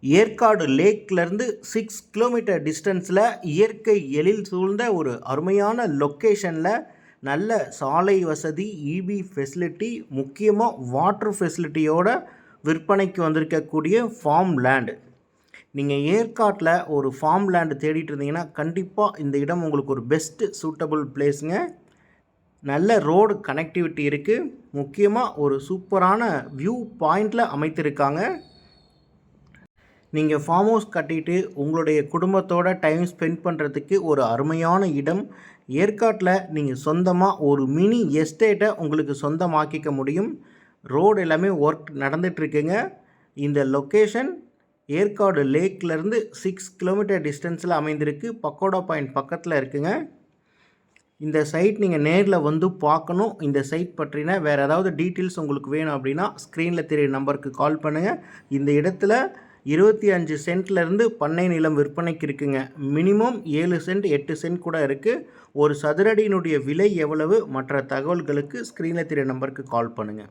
Yercaud லேக்லேருந்து 6 kilometre டிஸ்டன்ஸில் இயற்கை எழில் சூழ்ந்த ஒரு அருமையான லொக்கேஷனில் நல்ல சாலை வசதி, இபி ஃபெசிலிட்டி, முக்கியமாக வாட்டர் ஃபெசிலிட்டியோட விற்பனைக்கு வந்திருக்கக்கூடிய ஃபார்ம் லேண்டு. நீங்கள் ஏற்காட்டில் ஒரு ஃபார்ம் லேண்டு தேடிட்டு இருந்தீங்கன்னா கண்டிப்பாக இந்த இடம் உங்களுக்கு ஒரு பெஸ்ட்டு சூட்டபுள் பிளேஸுங்க. நல்ல ரோடு கனெக்டிவிட்டி இருக்குது. முக்கியமாக ஒரு சூப்பரான வியூ பாயிண்டில் அமைத்திருக்காங்க. நீங்கள் ஃபார்ம் ஹவுஸ் கட்டிட்டு உங்களுடைய குடும்பத்தோட டைம் ஸ்பெண்ட் பண்ணுறதுக்கு ஒரு அருமையான இடம். ஏற்காட்டில் நீங்கள் சொந்தமாக ஒரு மினி எஸ்டேட்டை உங்களுக்கு சொந்தமாக்கிக்க முடியும். ரோடு எல்லாமே ஒர்க் நடந்துகிட்ருக்குங்க. இந்த லொக்கேஷன் ஏற்காடு லேக்லேருந்து 6 கிலோமீட்டர் டிஸ்டன்ஸில் அமைந்திருக்கு. பக்கோடா பாயிண்ட் பக்கத்தில் இருக்குங்க. இந்த சைட் நீங்கள் நேரில் வந்து பார்க்கணும். இந்த சைட் பற்றின வேறு ஏதாவது டீட்டெயில்ஸ் உங்களுக்கு வேணும் அப்படின்னா ஸ்க்ரீனில் தெரிய நம்பருக்கு கால் பண்ணுங்கள். இந்த இடத்துல 25 சென்ட்லேருந்து பண்ணை நிலம் விற்பனைக்கு இருக்குங்க. மினிமம் 7 சென்ட் 8 சென்ட் கூட இருக்குது. ஒரு சதுரடியினுடைய விலை எவ்வளவு, மற்ற தகவல்களுக்கு ஸ்க்ரீனில் தெரிய நம்பருக்கு கால் பண்ணுங்கள்.